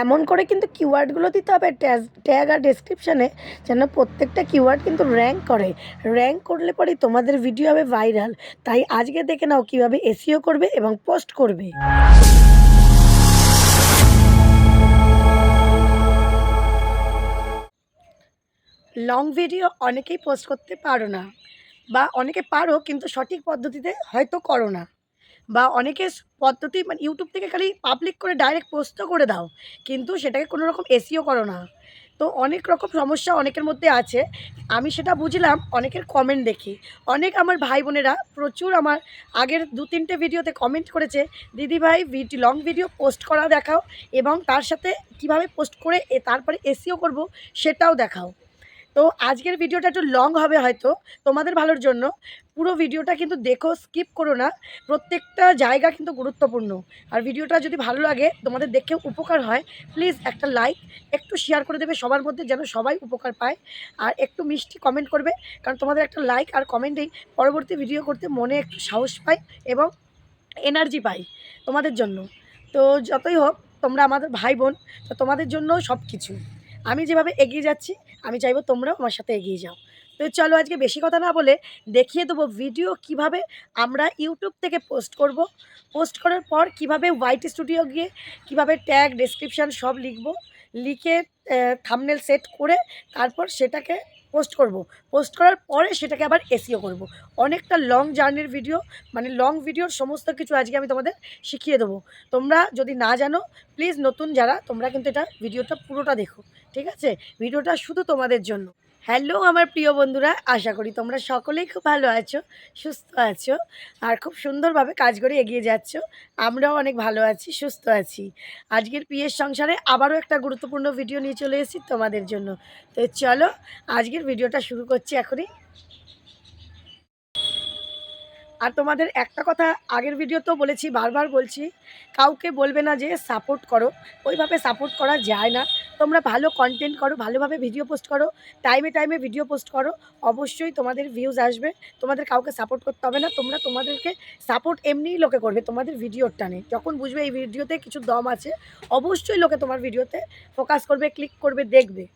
এমন করে কিন্তু কিওয়ার্ডগুলো দিতে হবে ট্যাগ আর ডেসক্রিপশানে, যেন প্রত্যেকটা কিওয়ার্ড কিন্তু র্যাঙ্ক করলে পরে তোমাদের ভিডিও হবে ভাইরাল। তাই আজকে দেখে নাও কীভাবে এসইও করবে এবং পোস্ট করবে। লং ভিডিও অনেকেই পোস্ট করতে পারো না, বা অনেকে পারো কিন্তু সঠিক পদ্ধতিতে হয়তো করো না, বা অনেকে পদ্ধতি মানে ইউটিউব থেকে খালি পাবলিক করে ডাইরেক্ট পোস্টও করে দাও, কিন্তু সেটাকে কোনো রকম এসইও করো না। তো অনেক রকম সমস্যা অনেকের মধ্যে আছে। আমি সেটা বুঝলাম অনেকের কমেন্ট দেখি। অনেক আমার ভাই বোনেরা প্রচুর আমার আগের 2-3টে ভিডিওতে কমেন্ট করেছে, দিদিভাই লং ভিডিও পোস্ট করা দেখাও এবং তার সাথে কিভাবে পোস্ট করে তারপরে এসইও করব সেটাও দেখাও। তো আজকের ভিডিওটা একটু লং হবে হয়তো, তোমাদের ভালোর জন্য। পুরো ভিডিওটা কিন্তু দেখো, স্কিপ করো না। প্রত্যেকটা জায়গা কিন্তু গুরুত্বপূর্ণ। আর ভিডিওটা যদি ভালো লাগে, তোমাদের দেখে উপকার হয়, প্লিজ একটা লাইক, একটু শেয়ার করে দেবে সবার মধ্যে, যেন সবাই উপকার পায়। আর একটু মিষ্টি কমেন্ট করবে, কারণ তোমাদের একটা লাইক আর কমেন্টেই পরবর্তী ভিডিও করতে মনে একটু সাহস পাই এবং এনার্জি পাই তোমাদের জন্য। তো যতই হোক, তোমরা আমাদের ভাই বোন, তো তোমাদের জন্য সব কিছু। আমি যেভাবে এগিয়ে যাচ্ছি, আমি চাইবো তোমরাও আমার সাথে এগিয়ে যাও। তো চলো, আজকে বেশি কথা না বলে দেখিয়ে দেবো ভিডিও কিভাবে আমরা ইউটিউব থেকে পোস্ট করব। পোস্ট করার পর কিভাবে ওয়াইট স্টুডিও গিয়ে কিভাবে ট্যাগ ডেসক্রিপশান সব লিখে থাম্বনেল সেট করে তারপর সেটাকে পোস্ট করব। পোস্ট করার পরে সেটাকে আবার এসইও করব। অনেকটা লং জার্নির ভিডিও, মানে লং ভিডিওর সমস্ত কিছু আজকে আমি তোমাদের শিখিয়ে দেবো। তোমরা যদি না জানো, প্লিজ নতুন যারা, তোমরা কিন্তু এটা ভিডিওটা পুরোটা দেখো, ঠিক আছে? ভিডিওটা শুধু তোমাদের জন্য। হ্যালো আমার প্রিয় বন্ধুরা, আশা করি তোমরা সকলেই খুব ভালো আছো, সুস্থ আছো আর খুব সুন্দরভাবে কাজ করে এগিয়ে যাচ্ছ। আমরাও অনেক ভালো আছি, সুস্থ আছি। আজকের পিএস সংসারে আবারও একটা গুরুত্বপূর্ণ ভিডিও নিয়ে চলে এসেছি তোমাদের জন্য। তো চলো, আজকের ভিডিওটা শুরু করছি এখনই। আর তোমাদের একটা কথা আগের ভিডিওতেও বলেছি, বারবার বলছি, কাউকে বলবে না যে সাপোর্ট করো। ওইভাবে সাপোর্ট করা যায় না। তোমরা ভালো কন্টেন্ট করো, ভালোভাবে ভিডিও পোস্ট করো, টাইমে ভিডিও পোস্ট করো, অবশ্যই তোমাদের ভিউজ আসবে। তোমাদের কাউকে সাপোর্ট করতে হবে না। তোমাদেরকে সাপোর্ট এমনিই লোকে করবে তোমাদের ভিডিওর টানে। যখন বুঝবে এই ভিডিওতে কিছু দম আছে, অবশ্যই লোকে তোমার ভিডিওতে ফোকাস করবে, ক্লিক করবে, দেখবে।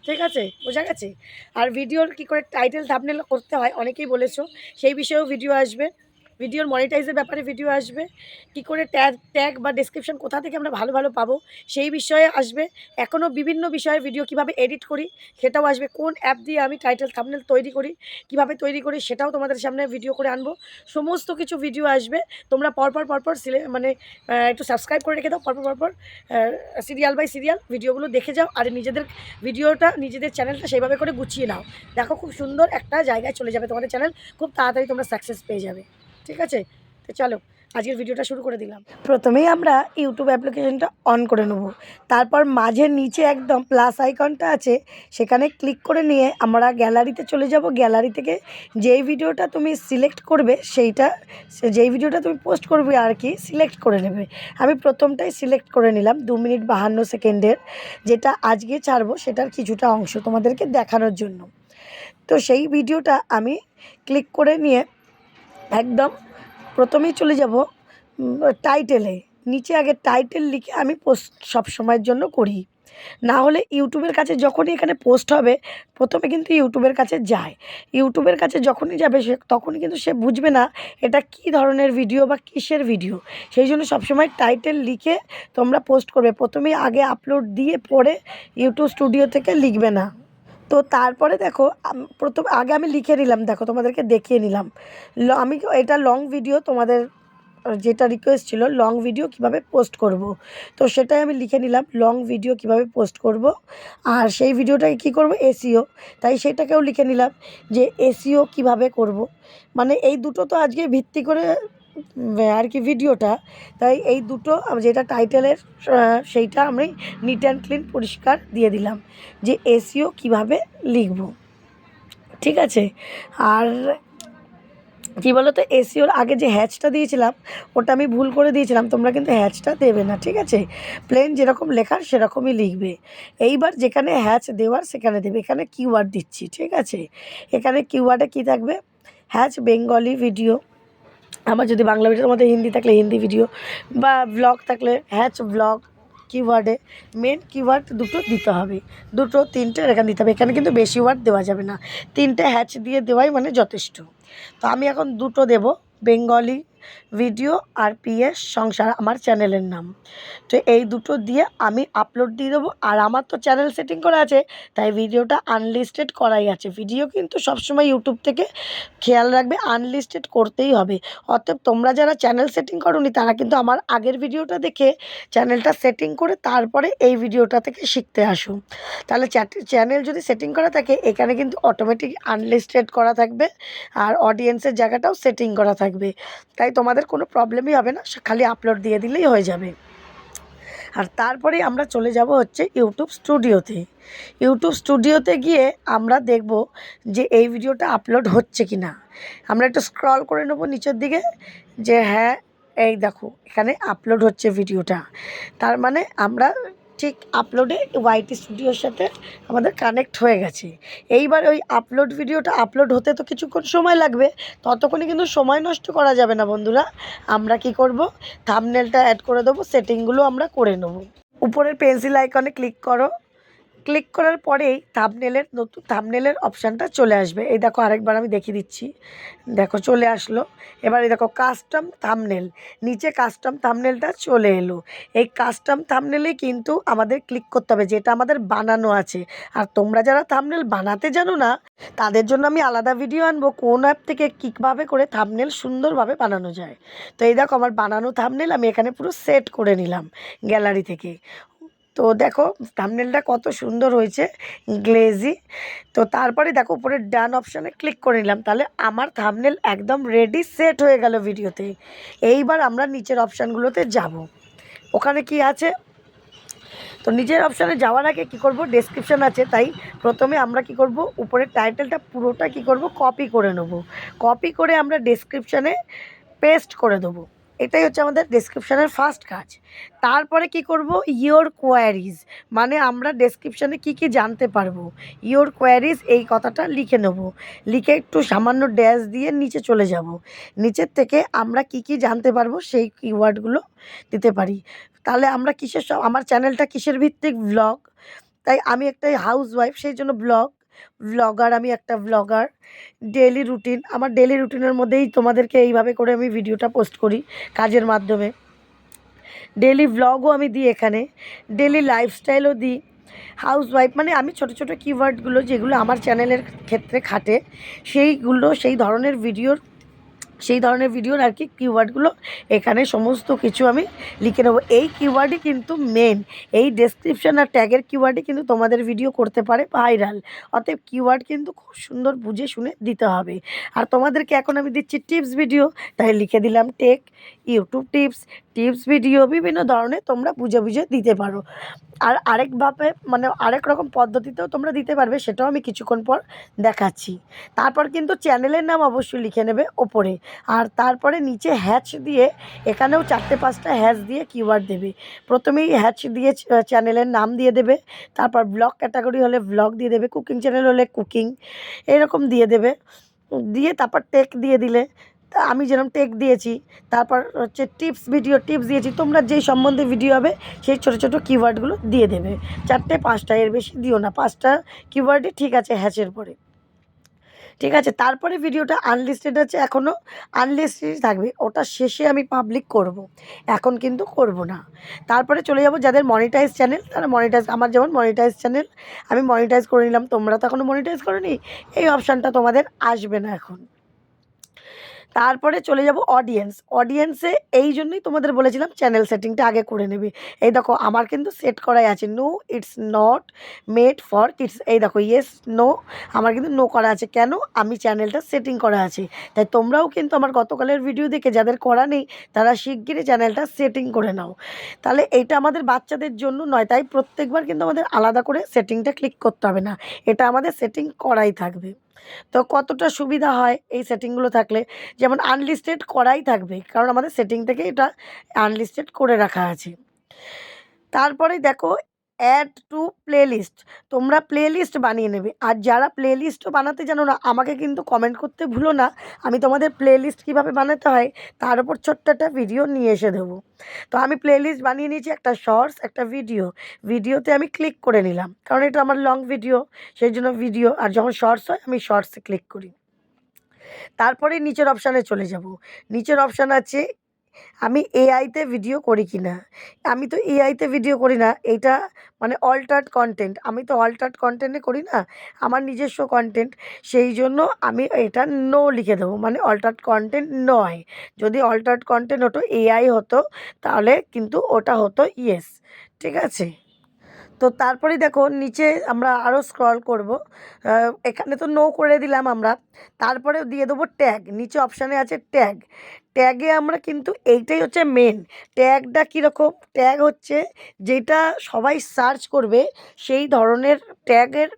ঠিক আছে, বোঝা গেছে? আর ভিডিওর কী করে টাইটেল থাম্বনেল করতে হয় অনেকেই বলেছো, সেই বিষয়েও ভিডিও আসবে। ভিডিওর মনিটাইজের ব্যাপারে ভিডিও আসবে। কী করে ট্যাগ বা ডেসক্রিপশন কোথা থেকে আমরা ভালো পাবো সেই বিষয়ে আসবে। এখনও বিভিন্ন বিষয়ে ভিডিও কিভাবে এডিট করি সেটাও আসবে। কোন অ্যাপ দিয়ে আমি টাইটেল থাম্বনেল তৈরি করি, কিভাবে তৈরি করি সেটাও তোমাদের সামনে ভিডিও করে আনবো। সমস্ত কিছু ভিডিও আসবে। তোমরা পরপর একটু সাবস্ক্রাইব করে রেখে দাও। পরপর সিরিয়াল বাই সিরিয়াল ভিডিওগুলো দেখে যাও, আর নিজেদের চ্যানেলটা সেইভাবে করে গুছিয়ে নাও। দেখো, খুব সুন্দর একটা জায়গায় চলে যাবে তোমাদের চ্যানেল। খুব তাড়াতাড়ি তোমরা সাকসেস পেয়ে যাবে। ঠিক আছে? তো চলো, আজকের ভিডিওটা শুরু করে দিলাম। প্রথমেই আমরা ইউটিউব অ্যাপ্লিকেশনটা অন করে নেব। তারপর মাঝের নিচে একদম প্লাস আইকনটা আছে, সেখানে ক্লিক করে নিয়ে আমরা গ্যালারিতে চলে যাব। গ্যালারি থেকে যেই ভিডিওটা তুমি সিলেক্ট করবে, যেই ভিডিওটা তুমি পোস্ট করবে আর কি, সিলেক্ট করে নেবে। আমি প্রথমটাই সিলেক্ট করে নিলাম, 2 মিনিট 52 সেকেন্ডের, যেটা আজকে ছাড়বো সেটার কিছুটা অংশ তোমাদেরকে দেখানোর জন্য। তো সেই ভিডিওটা আমি ক্লিক করে নিয়ে একদম প্রথমেই চলে যাব টাইটেলে। নিচে আগে টাইটেল লিখে আমি পোস্ট সবসময়ের জন্য করি। না হলে ইউটিউবের কাছে যখনই এখানে পোস্ট হবে, প্রথমে কিন্তু ইউটিউবের কাছে যায়। ইউটিউবের কাছে যখনই যাবে তখনই কিন্তু সে বুঝবে না এটা কী ধরনের ভিডিও বা কিসের ভিডিও। সেই জন্য সবসময় টাইটেল লিখে তোমরা পোস্ট করবে। প্রথমেই আগে আপলোড দিয়ে পরে ইউটিউব স্টুডিও থেকে লিখবে না। তো তারপরে দেখো, আগে আমি লিখে নিলাম, দেখো তোমাদেরকে দেখিয়ে নিলাম। আমি এটা লং ভিডিও, তোমাদের যেটা রিকোয়েস্ট ছিল লং ভিডিও কিভাবে পোস্ট করব, তো সেটাই আমি লিখে নিলাম, লং ভিডিও কিভাবে পোস্ট করব। আর সেই ভিডিওটাকে কী করব, এসইও, তাই সেটাকেও লিখে নিলাম যে এসইও কিভাবে করব। মানে এই দুটো তো আজকে ভিত্তি করে আর কি ভিডিওটা, তাই এই দুটো যেটা টাইটেলের সেইটা আমি নিট অ্যান্ড ক্লিন পরিষ্কার দিয়ে দিলাম যে এসইও কিভাবে লিখব। ঠিক আছে? আর কী বলো তো, এসইওর আগে যে হ্যাচটা দিয়েছিলাম ওটা আমি ভুল করে দিয়েছিলাম, তোমরা কিন্তু হ্যাচটা দেবে না। ঠিক আছে? প্লেন যেরকম লেখার সেরকমই লিখবে। এইবার যেখানে হ্যাচ দেওয়ার সেখানে দেবে। এখানে কিওয়ার্ড দিচ্ছি, ঠিক আছে? এখানে কিওয়ার্ডে কী থাকবে, হ্যাচ বেঙ্গলি ভিডিও। আমার যদি বাংলা ভিডিও, তোমাদের হিন্দি থাকলে হিন্দি ভিডিও, বা ব্লগ থাকলে হ্যাচ ব্লগ, কিওয়ার্ডে মেন কিওয়ার্ড দুটো দিতে হবে, দুটো তিনটে এখানে দিতে হবে। এখানে কিন্তু বেশি ওয়ার্ড দেওয়া যাবে না, তিনটে হ্যাচ দিয়ে দেওয়াই মানে যথেষ্ট। তো আমি এখন দুটো দেব, বেঙ্গলি ভিডিও আর পিএস সংসার আমার চ্যানেলের নাম। তো এই দুটো দিয়ে আমি আপলোড দিয়ে দেবো। আর আমার তো চ্যানেল সেটিং করা আছে, তাই ভিডিওটা আনলিস্টেড করাই আছে। ভিডিও কিন্তু সবসময় ইউটিউব থেকে খেয়াল রাখবে আনলিস্টেড করতেই হবে। অতএব তোমরা যারা চ্যানেল সেটিং করোনি তারা কিন্তু আমার আগের ভিডিওটা দেখে চ্যানেলটা সেটিং করে তারপরে এই ভিডিওটা থেকে শিখতে আসো। তাহলে চ্যানেল যদি সেটিং করা থাকে এখানে কিন্তু অটোমেটিক আনলিস্টেড করা থাকবে, আর অডিয়েন্সের জায়গাটাও সেটিং করা থাকবে। তাই তোমাদের কোনো প্রবলেমই হবে না, খালি আপলোড দিয়ে দিলেই হয়ে যাবে। আর তারপরে আমরা চলে যাব হচ্ছে ইউটিউব স্টুডিওতে। ইউটিউব স্টুডিওতে গিয়ে আমরা দেখব যে এই ভিডিওটা আপলোড হচ্ছে কি না। আমরা একটু স্ক্রল করে নেব নিচের দিকে, যে হ্যাঁ এই দেখো এখানে আপলোড হচ্ছে ভিডিওটা। তার মানে আমরা ঠিক আপলোডে ওয়াইটি স্টুডিওর সাথে আমাদের কানেক্ট হয়ে গেছে। এইবার ওই আপলোড ভিডিওটা আপলোড হতে তো কিছুক্ষণ সময় লাগবে, ততক্ষণে কিন্তু সময় নষ্ট করা যাবে না বন্ধুরা। আমরা কি করব, থাম্বনেলটা অ্যাড করে দেবো, সেটিংগুলো আমরা করে নেব। উপরের পেন্সিল আইকনে ক্লিক করো, ক্লিক করার পরেই থাম্বনেলের অপশানটা চলে আসবে। এই দেখো আরেকবার আমি দেখিয়ে দিচ্ছি, দেখো চলে আসলো। এবার এই দেখো কাস্টম থাম্বনেল, নিচে কাস্টম থাম্বনেলটা চলে এলো। এই কাস্টম থাম্বনেলে কিন্তু আমাদের ক্লিক করতে হবে, যেটা আমাদের বানানো আছে। আর তোমরা যারা থাম্বনেল বানাতে জানো না তাদের জন্য আমি আলাদা ভিডিও আনবো, কোন অ্যাপ থেকে কীভাবে করে থাম্বনেল সুন্দরভাবে বানানো যায়। তো এই দেখো আমার বানানো থাম্বনেল আমি এখানে পুরো সেট করে নিলাম গ্যালারি থেকে। তো দেখো থাম্বনেলটা কত সুন্দর হয়েছে, গ্লেজি। তো তারপরে দেখো উপরে ডান অপশানে ক্লিক করে নিলাম, তাহলে আমার থাম্বনেল একদম রেডি সেট হয়ে গেল ভিডিওতে। এইবার আমরা নিচের অপশানগুলোতে যাব। ওখানে কি আছে, তো নিচের অপশানে যাওয়ার আগে কী করব, ডেসক্রিপশান আছে, তাই প্রথমে আমরা কি করব, উপরের টাইটেলটা পুরোটা কি করব, কপি করে নেব। কপি করে আমরা ডেসক্রিপশানে পেস্ট করে দেবো। এটাই হচ্ছে আমাদের ডেসক্রিপশানের ফার্স্ট কাজ। তারপরে কি করব, ইয়োর কোয়ারিজ, মানে আমরা ডেসক্রিপশানে কি কি জানতে পারবো, ইয়োর কোয়ারিজ এই কথাটা লিখে নেব। লিখে একটু সামান্য ড্যাশ দিয়ে নিচে চলে যাব। নিচের থেকে আমরা কি কি জানতে পারবো সেই কিওয়ার্ডগুলো দিতে পারি। তাহলে আমরা আমার চ্যানেলটা কিসের ভিত্তিক, ব্লগ, তাই আমি একটা হাউস ওয়াইফ, সেই জন্য ব্লগার, আমি একটা ব্লগার। ডেলি রুটিন, আমার ডেলি রুটিনের মধ্যেই তোমাদেরকে এইভাবে করে আমি ভিডিওটা পোস্ট করি কাজের মাধ্যমে। ডেলি ব্লগও আমি দিই এখানে, ডেলি লাইফস্টাইলও দিই। হাউস ওয়াইফ মানে আমি ছোটো ছোটো কিওয়ার্ডগুলো যেগুলো আমার চ্যানেলের ক্ষেত্রে খাটে সেই ধরনের ভিডিওর আর কি কিওয়ার্ডগুলো এখানে সমস্ত কিছু আমি লিখে নেবো। এই কিওয়ার্ডই কিন্তু মেন, এই ডেসক্রিপশন আর ট্যাগের কিওয়ার্ডই কিন্তু তোমাদের ভিডিও করতে পারে ভাইরাল। অতএব কিওয়ার্ড কিন্তু খুব সুন্দর বুঝে শুনে দিতে হবে। আর তোমাদেরকে এখন আমি দিচ্ছি টিপস ভিডিও, তাই লিখে দিলাম টেক, ইউটিউব টিপস ভিডিও, বিভিন্ন ধরনের তোমরা বুঝে বুঝে দিতে পারো। আর আরেকভাবে মানে আরেক রকম পদ্ধতিতেও তোমরা দিতে পারবে, সেটাও আমি কিছুক্ষণ পর দেখাচ্ছি। তারপর কিন্তু চ্যানেলের নাম অবশ্যই লিখে নেবে ওপরে, আর তারপরে নিচে হ্যাচ দিয়ে, এখানেও 4-5টা হ্যাচ দিয়ে কিওয়ার্ড দেবে। প্রথমেই হ্যাচ দিয়ে চ্যানেলের নাম দিয়ে দেবে, তারপর ব্লগ ক্যাটাগরি হলে ব্লগ দিয়ে দেবে, কুকিং চ্যানেল হলে কুকিং, এরকম দিয়ে দেবে। দিয়ে তারপর টেক দিয়ে দিলে, তা আমি যেরকম টেক দিয়েছি, তারপর হচ্ছে টিপস দিয়েছি, তোমরা যেই সম্বন্ধে ভিডিও হবে সেই ছোটো ছোটো কিওয়ার্ডগুলো দিয়ে দেবে। 4-5টা, এর বেশি দিও না, 5টা কিওয়ার্ডই ঠিক আছে হ্যাচের পরে, ঠিক আছে। তারপরে ভিডিওটা আনলিস্টেড আছে, এখনও আনলিস্টেড থাকবে, ওটা শেষে আমি পাবলিক করব, এখন কিন্তু করব না। তারপরে চলে যাব যাদের মনিটাইজ চ্যানেল, তারা মনিটাইজ, আমার যেমন মনিটাইজ চ্যানেল, আমি মনিটাইজ করে নিলাম, তোমরা তো এখনও মনিটাইজ করোনি, এই অপশানটা তোমাদের আসবে না এখন। তারপরে চলে যাব অডিয়েন্সে, এই জন্যই তোমাদের বলেছিলাম চ্যানেল সেটিংটা আগে করে নেবে। এই দেখো আমার কিন্তু সেট করাই আছে, no it's not made for kids, এই দেখো ইয়েস নো, আমার কিন্তু নো করা আছে। কেন, আমি চ্যানেলটা সেটিং করা আছে। তাই তোমরাও কিন্তু আমার গতকালের ভিডিও দেখে যাদের করা নেই তারা শিগগিরই চ্যানেলটা সেটিং করে নাও। তাহলে এইটা আমাদের বাচ্চাদের জন্য নয়, তাই প্রত্যেকবার কিন্তু আমাদের আলাদা করে সেটিংটা ক্লিক করতে হবে না, এটা আমাদের সেটিং করাই থাকবে। তো কতটা সুবিধা হয় এই সেটিংগুলো থাকলে, যেমন আনলিস্টেড করাই থাকবে, কারণ আমাদের সেটিং থেকে এটা আনলিস্টেড করে রাখা আছে। তারপরে দেখো অ্যাড টু প্লেলিস্ট, তোমরা প্লেলিস্ট বানিয়ে নেবে। আর যারা প্লেলিস্টও বানাতে জানো না, আমাকে কিন্তু কমেন্ট করতে ভুলো না, আমি তোমাদের প্লেলিস্ট কীভাবে বানাতে হয় তার উপর ছোট্ট একটা ভিডিও নিয়ে এসে দেবো। তো আমি প্লেলিস্ট বানিয়ে নিয়েছি, একটা শর্টস একটা ভিডিওতে আমি ক্লিক করে নিলাম, কারণ এটা আমার লং ভিডিও, সেই জন্য ভিডিও। আর যখন শর্টস হয় আমি শর্টসে ক্লিক করি। তারপরে নিচের অপশানে চলে যাব। নিচের অপশান আছে আমি এআইতে ভিডিও করি কি না। আমি তো এআইতে ভিডিও করি না, এইটা মানে অল্টার্ড কন্টেন্ট, আমি তো অল্টার্ড কন্টেন্টে করি না, আমার নিজস্ব কন্টেন্ট। সেই জন্য আমি এটা নো লিখে দেবো, মানে অল্টার্ড কন্টেন্ট নয়। যদি অল্টার্ড কন্টেন্ট হতো, এআই হতো, তাহলে কিন্তু ওটা হতো ইয়েস। ঠিক আছে, তো তারপরেই দেখো নিচে আমরা আরও স্ক্রল করব। এখানে তো নো করে দিলাম আমরা। তারপরে দিয়ে দেবো ট্যাগ, নিচে অপশানে আছে ট্যাগ। ট্যাগে আমরা কিন্তু এইটাই হচ্ছে মেন। ট্যাগটা কীরকম, ট্যাগ হচ্ছে যেটা সবাই সার্চ করবে সেই ধরনের ট্যাগের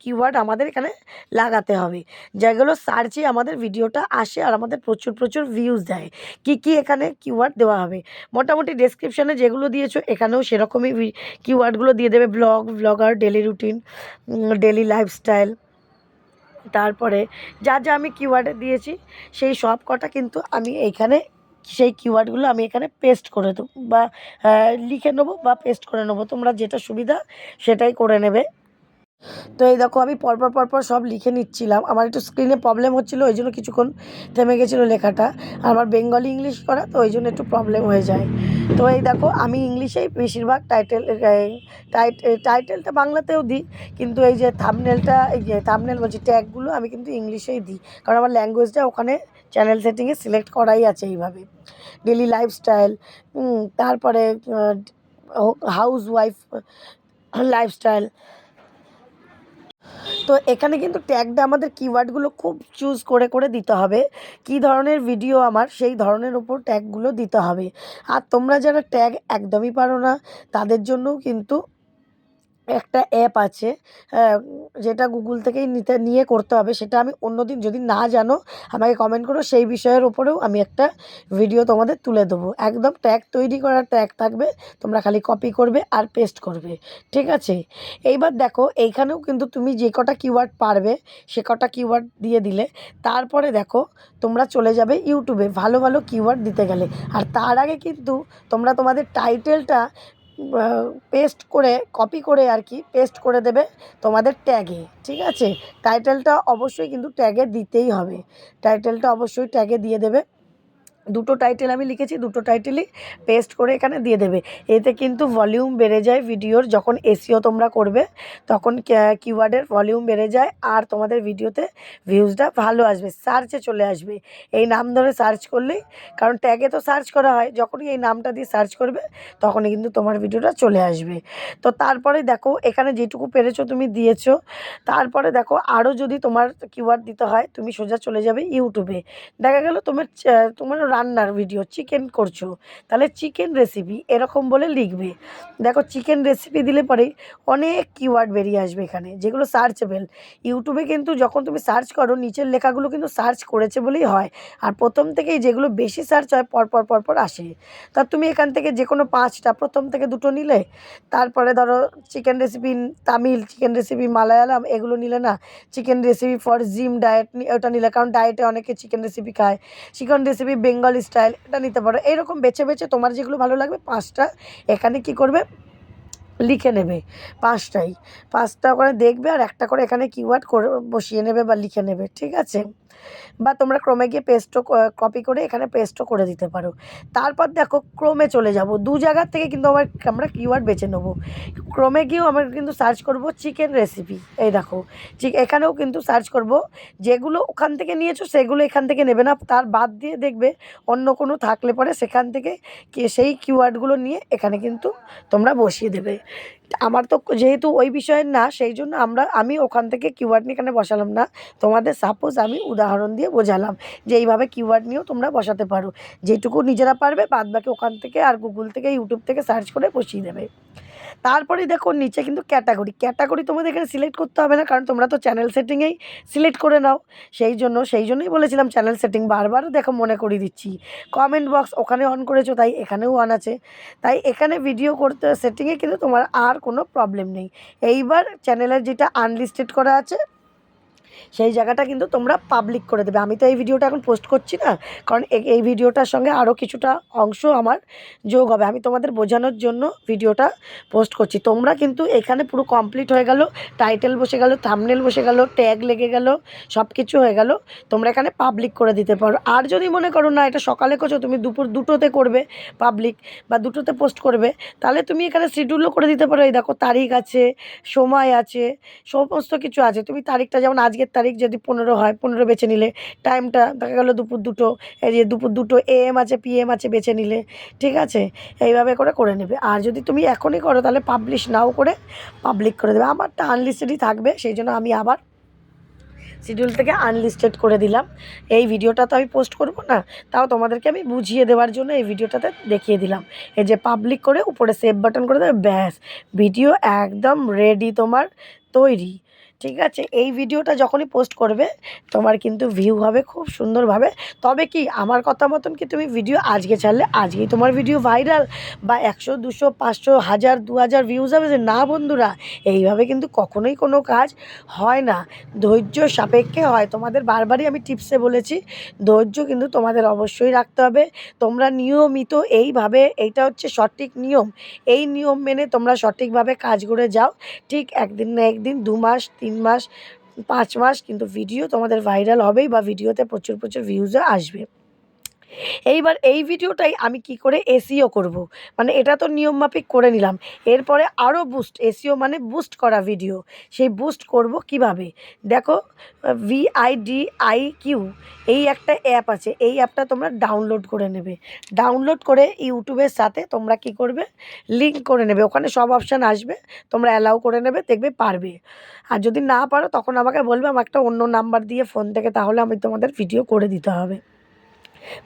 কিওয়ার্ড আমাদের এখানে লাগাতে হবে, যেগুলো সার্চে আমাদের ভিডিওটা আসে আর আমাদের প্রচুর প্রচুর ভিউজ দেয়। কি কি এখানে কিওয়ার্ড দেওয়া হবে, মোটামুটি ডেসক্রিপশানে যেগুলো দিয়েছো এখানেও সেরকমই কিওয়ার্ডগুলো দিয়ে দেবে। Blogger, daily routine, daily lifestyle, তারপরে যা যা আমি কিওয়ার্ডে দিয়েছি সেই সব কটা কিন্তু আমি এইখানে সেই কিওয়ার্ডগুলো আমি এখানে পেস্ট করে দেবো, বা লিখে নেবো বা পেস্ট করে নেবো, তোমরা যেটা সুবিধা সেটাই করে নেবে। তো এই দেখো আমি পরপর সব লিখে নিচ্ছিলাম, আমার একটু স্ক্রিনে প্রবলেম হচ্ছিলো, ওই জন্য কিছুক্ষণ থেমে গেছিলো লেখাটা। আর আমার বেঙ্গলি ইংলিশ করা, তো ওই জন্য একটু প্রবলেম হয়ে যায়। তো এই দেখো আমি ইংলিশেই বেশিরভাগ টাইটেলটা বাংলাতেও দিই, কিন্তু এই যে থাম্বনেল বলছি, ট্যাগগুলো আমি কিন্তু ইংলিশেই দিই, কারণ আমার ল্যাঙ্গুয়েজটা ওখানে চ্যানেল সেটিংয়ে সিলেক্ট করাই আছে এইভাবে। ডেলি লাইফস্টাইল, তারপরে হাউস ওয়াইফ লাইফস্টাইল। তো এখানে কিন্তু ট্যাগটা আমাদের কিওয়ার্ডগুলো খুব চুজ করে করে দিতে হবে, কী ধরনের ভিডিও আমার সেই ধরনের উপর ট্যাগগুলো দিতে হবে। আর তোমরা যারা ট্যাগ একদমই পারো না, তাদের জন্যও কিন্তু একটা অ্যাপ আছে, যেটা গুগল থেকেই নিয়ে করতে হবে। সেটা আমি অন্যদিন, যদি না জানো আমাকে কমেন্ট করো, সেই বিষয়ের উপরেও আমি একটা ভিডিও তোমাদের তুলে দেবো। একদম ট্যাগ তৈরি করা ট্যাগ থাকবে, তোমরা খালি কপি করবে আর পেস্ট করবে। ঠিক আছে, এইবার দেখো এইখানেও কিন্তু তুমি যে কটা কিওয়ার্ড পারবে সে কটা কিওয়ার্ড দিয়ে দিলে, তারপরে দেখো তোমরা চলে যাবে ইউটিউবে ভালো ভালো কিওয়ার্ড দিতে গেলে। আর তার আগে কিন্তু তোমরা তোমাদের টাইটেলটা পেস্ট করে, কপি করে আর কি পেস্ট করে দেবে তোমাদের ট্যাগে। ঠিক আছে, টাইটেলটা অবশ্যই কিন্তু ট্যাগে দিতেই হবে, টাইটেলটা অবশ্যই ট্যাগে দিয়ে দেবে। দুটো টাইটেল আমি লিখেছি, দুটো টাইটেলই পেস্ট করে এখানে দিয়ে দেবে। এতে কিন্তু ভলিউম বেড়ে যায় ভিডিওর, যখন এসইও তোমরা করবে তখন কিওয়ার্ডের ভলিউম বেড়ে যায়, আর তোমাদের ভিডিওতে ভিউজটা ভালো আসবে, সার্চে চলে আসবে এই নাম ধরে সার্চ করলেই। কারণ ট্যাগে তো সার্চ করা হয়, যখনই এই নামটা দিয়ে সার্চ করবে তখনই কিন্তু তোমার ভিডিওটা চলে আসবে। তো তারপরে দেখো এখানে যেটুকু পেরেছো তুমি দিয়েছো। তারপরে দেখো আরও যদি তোমার কিওয়ার্ড দিতে হয়, তুমি সোজা চলে যাবে ইউটিউবে। দেখা গেল তোমার রান্নার ভিডিও, চিকেন করছো, তাহলে চিকেন রেসিপি এরকম বলে লিখবে। দেখো চিকেন রেসিপি দিলে পরেই অনেক কিওয়ার্ড বেরিয়ে আসবে এখানে, যেগুলো সার্চেবল। ইউটিউবে কিন্তু যখন তুমি সার্চ করো নিচের লেখাগুলো কিন্তু সার্চ করেছে বলেই হয়, আর প্রথম থেকেই যেগুলো বেশি সার্চ হয় পরপর আসে। তা তুমি এখান থেকে যে কোনো 5টা, প্রথম থেকে 2টো নিলে, তারপরে ধরো chicken recipe Tamil, chicken recipe Malayalam, এগুলো নিলে না, chicken recipe for gym diet ওটা নিলে, কারণ ডায়েটে অনেকে চিকেন রেসিপি খায়, চিকেন রেসিপি বেঙ্গলি স্টাইল এটা নিতে পারো। এইরকম বেছে বেছে তোমার যেগুলো ভালো লাগবে 5টা এখানে কি করবে লিখে নেবে, 5টা করে দেখবে, আর একটা করে এখানে কিওয়ার্ড করে বসিয়ে নেবে বা লিখে নেবে। ঠিক আছে, বা তোমরা ক্রোমে গিয়ে পেস্টও কপি করে এখানে পেস্টও করে দিতে পারো। তারপর দেখো ক্রোমে চলে যাব, দু জায়গার থেকে কিন্তু আমরা কিওয়ার্ড বেছে নেবো। ক্রোমে গিয়েও আমরা কিন্তু সার্চ করব চিকেন রেসিপি, এই দেখো এখানেও কিন্তু সার্চ করব, যেগুলো ওখান থেকে নিয়েছো সেগুলো এখান থেকে নেবে না, তার বাদ দিয়ে দেখবে অন্য কোনো থাকলে পরে সেখান থেকে সেই কিওয়ার্ডগুলো নিয়ে এখানে কিন্তু তোমরা বসিয়ে দেবে। আমার তো যেহেতু ওই বিষয়ের না, সেই জন্য আমি ওখান থেকে কিওয়ার্ড নিয়ে এখানে বসালাম না, তোমাদের সাপোজ আমি উদাহরণ দিয়ে বোঝালাম যে এইভাবে কিওয়ার্ড নিয়েও তোমরা বসাতে পারো, যেটুকু নিজেরা পারবে বাদ বাকি ওখান থেকে আর গুগল থেকে ইউটিউব থেকে সার্চ করে বসিয়ে দেবে। তারপরে দেখো নিচে কিন্তু ক্যাটাগরি তোমাদের এখানে সিলেক্ট করতে হবে না, কারণ তোমরা তো চ্যানেল সেটিংয়েই সিলেক্ট করে নাও। সেই জন্যই বলেছিলাম চ্যানেল সেটিং, বারবার দেখো মনে করিয়ে দিচ্ছি। কমেন্ট বক্স ওখানে অন করেছো, তাই এখানেও অন আছে। তাই এখানে ভিডিও করতে সেটিংয়ে কিন্তু তোমার আর কোনো প্রবলেম নেই। এইবার চ্যানেলের যেটা আনলিস্টেড করা আছে সেই জায়গাটা কিন্তু তোমরা পাবলিক করে দেবে। আমি তো এই ভিডিওটা এখন পোস্ট করছি না, কারণ এই ভিডিওটার সঙ্গে আরও কিছুটা অংশ আমার যোগ হবে। আমি তোমাদের বোঝানোর জন্য ভিডিওটা পোস্ট করছি। তোমরা কিন্তু এখানে পুরো কমপ্লিট হয়ে গেল, টাইটেল বসে গেল, থাম্বনেল বসে গেল, ট্যাগ লেগে গেল, সব কিছু হয়ে গেল। তোমরা এখানে পাবলিক করে দিতে পারো। আর যদি মনে করো না এটা সকালে করছো, তুমি দুপুর 2টোতে করবে পাবলিক বা 2টোতে পোস্ট করবে, তাহলে তুমি এখানে শিডিউলও করে দিতে পারো। এই দেখো তারিখ আছে, সময় আছে, সমস্ত কিছু আছে। তুমি তারিখটা যেমন আজকের তারিখ যদি 15 হয়, 15 বেছে নিলে, টাইমটা দেখা গেলো দুপুর 2টো, এই যে দুপুর 2টো AM আছে, PM আছে, বেছে নিলে, ঠিক আছে? এইভাবে করে নেবে। আর যদি তুমি এখনই করো তাহলে পাবলিশ নাও করে পাবলিক করে দেবে। আমারটা আনলিস্টেডই থাকবে, সেই জন্য আমি আবার শিডিউল থেকে আনলিস্টেড করে দিলাম। এই ভিডিওটা তো আমি পোস্ট করব না, তাও তোমাদেরকে আমি বুঝিয়ে দেওয়ার জন্য এই ভিডিওটাতে দেখিয়ে দিলাম। এই যে পাবলিক করে উপরে সেভ বাটন করে দেবে, ব্যাস ভিডিও একদম রেডি তোমার তৈরি। ঠিক আছে? এই ভিডিওটা যখনই পোস্ট করবে তোমার কিন্তু ভিউ হবে খুব সুন্দরভাবে। তবে কি আমার কথা মতন কি তুমি ভিডিও আজকে ছাড়লে আজকেই তোমার ভিডিও ভাইরাল বা 100, 200, 500, 1000, 2000 ভিউজ হবে? যে না বন্ধুরা, এইভাবে কিন্তু কখনোই কোনো কাজ হয় না। ধৈর্য সাপেক্ষে হয়। তোমাদের বারবারই আমি টিপসে বলেছি, ধৈর্য কিন্তু তোমাদের অবশ্যই রাখতে হবে। তোমরা নিয়মিত এইভাবে, এইটা হচ্ছে সঠিক নিয়ম, এই নিয়ম মেনে তোমরা সঠিকভাবে কাজ করে যাও, ঠিক একদিন না একদিন 2 মাস, 3 মাস, 5 মাস কিন্তু ভিডিও তোমাদের ভাইরাল হবেই বা ভিডিওতে প্রচুর ভিউজও আসবে। এইবার এই ভিডিওটাই আমি কি করে এসইও করব, মানে এটা তো নিয়মমাফিক করে নিলাম। এরপরে আরও বুস্ট, এসইও মানে বুস্ট করা ভিডিও, সেই বুস্ট করব কিভাবে দেখো। VIDIQ এই একটা অ্যাপ আছে, এই অ্যাপটা তোমরা ডাউনলোড করে নেবে। ডাউনলোড করে ইউটিউবের সাথে তোমরা কি করবে, লিঙ্ক করে নেবে। ওখানে সব অপশান আসবে, তোমরা অ্যালাউ করে নেবে, দেখবে পারবে। আর যদি না পারো তখন আমাকে বলবে, আমার একটা অন্য নাম্বার দিয়ে ফোন থেকে, তাহলে আমি তোমাদের ভিডিও করে দিতে হবে।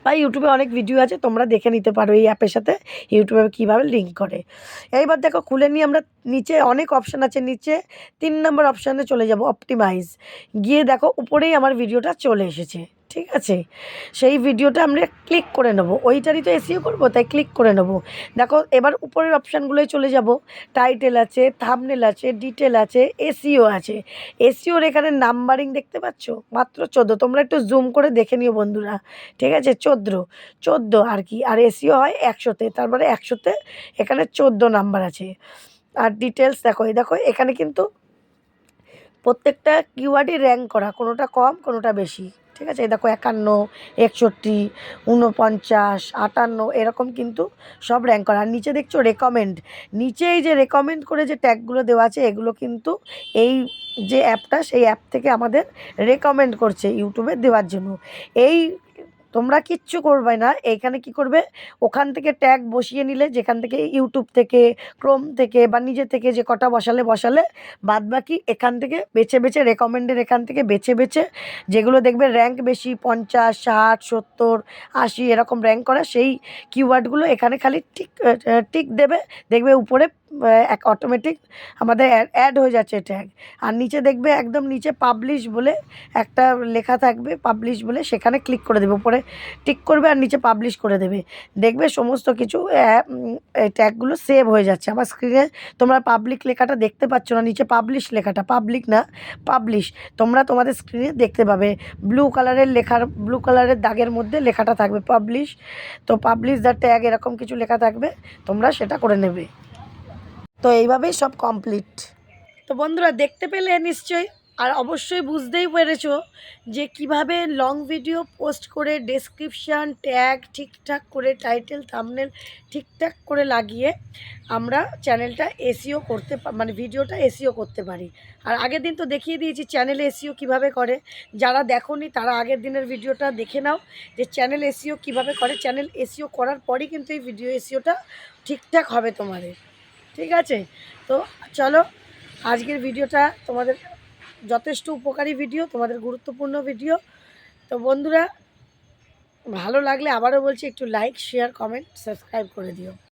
বা ইউটিউবে অনেক ভিডিও আছে, তোমরা দেখে নিতে পারো এই অ্যাপের সাথে ইউটিউবে কীভাবে লিঙ্ক করে। এইবার দেখো খুলে নিয়ে আমরা নিচে অনেক অপশান আছে, নিচে 3 নম্বর অপশানে চলে যাব, অপটিমাইজ। গিয়ে দেখো উপরেই আমার ভিডিওটা চলে এসেছে, ঠিক আছে? সেই ভিডিওটা আমরা ক্লিক করে নেবো, ওইটারই তো এসইও করবো, তাই ক্লিক করে নেবো। দেখো এবার উপরের অপশানগুলোয় চলে যাব, টাইটেল আছে, থাম্বনেল আছে, ডিটেল আছে, এসইও আছে। এসইওর এখানে নাম্বারিং দেখতে পাচ্ছ মাত্র 14। তোমরা একটু জুম করে দেখে নিও বন্ধুরা, ঠিক আছে? 14 আর কি, আর এসইও হয় 100-তে, তারপরে 100-তে এখানে 14 নাম্বার আছে। আর ডিটেলস দেখো, এই দেখো এখানে কিন্তু প্রত্যেকটা কিওয়ার্ডই র্যাঙ্ক করা, কোনোটা কম কোনোটা বেশি, ঠিক আছে? এই দেখো 51, 61, 49, 58 এরকম কিন্তু সব র্যাঙ্ক করা। আর নিচে দেখছো রেকমেন্ড, নিচে এই যে রেকমেন্ড করে যে ট্যাগগুলো দেওয়া আছে, এগুলো কিন্তু এই যে অ্যাপটা, সেই অ্যাপ থেকে আমাদের রেকমেন্ড করছে ইউটিউবে দেওয়ার জন্য। এই তোমরা কিচ্ছু করবে না, এইখানে কি করবে, ওখান থেকে ট্যাগ বসিয়ে নিলে, যেখান থেকে ইউটিউব থেকে, ক্রোম থেকে বা নিজে থেকে যে কটা বসালে বাদবাকি এখান থেকে বেছে রেকমেন্ডের এখান থেকে বেছে যেগুলো দেখবে র্যাঙ্ক বেশি, 50, 60, 70, 80 এরকম র্যাঙ্ক করা, সেই কিওয়ার্ডগুলো এখানে খালি টিক দেবে, দেখবে উপরে এক অটোমেটিক আমাদের অ্যাড হয়ে যাচ্ছে ট্যাগ। আর নিচে দেখবে একদম নিচে পাবলিশ বলে একটা লেখা থাকবে, পাবলিশ বলে, সেখানে ক্লিক করে দেবে, উপরে টিক করবে আর নিচে পাবলিশ করে দেবে। দেখবে সমস্ত কিছু ট্যাগগুলো সেভ হয়ে যাচ্ছে। আমার স্ক্রিনে তোমরা পাবলিক লেখাটা দেখতে পাচ্ছ না, নিচে পাবলিশ লেখাটা, পাবলিক না পাবলিশ, তোমরা তোমাদের স্ক্রিনে দেখতে পাবে। ব্লু কালারের দাগের মধ্যে লেখাটা থাকবে পাবলিশ। তো পাবলিশ দ্য ট্যাগ এরকম কিছু লেখা থাকবে, তোমরা সেটা করে নেবে। তো এইভাবেই সব কমপ্লিট। তো বন্ধুরা দেখতে পেলে নিশ্চয়ই, আর অবশ্যই বুঝতেই পেরেছো যে কিভাবে লং ভিডিও পোস্ট করে ডেসক্রিপশান ট্যাগ ঠিকঠাক করে, টাইটেল থাম্বনেল ঠিকঠাক করে লাগিয়ে আমরা চ্যানেলটা এসইও করতে, মানে ভিডিওটা এসইও করতে পারি। আর আগের দিন তো দেখিয়ে দিয়েছি চ্যানেল এসইও কিভাবে করে। যারা দেখোনি তারা আগের দিনের ভিডিওটা দেখে নাও, যে চ্যানেল এসইও কিভাবে করে। চ্যানেল এসইও করার পরই কিন্তু এই ভিডিও এসইওটা ঠিকঠাক হবে তোমাদের, ঠিক আছে? তো চলো, আজকের ভিডিওটা তোমাদের যথেষ্ট উপকারী ভিডিও, তোমাদের গুরুত্বপূর্ণ ভিডিও। তো বন্ধুরা ভালো লাগলে আবারও বলছি, একটু লাইক, শেয়ার, কমেন্ট, সাবস্ক্রাইব করে দিও।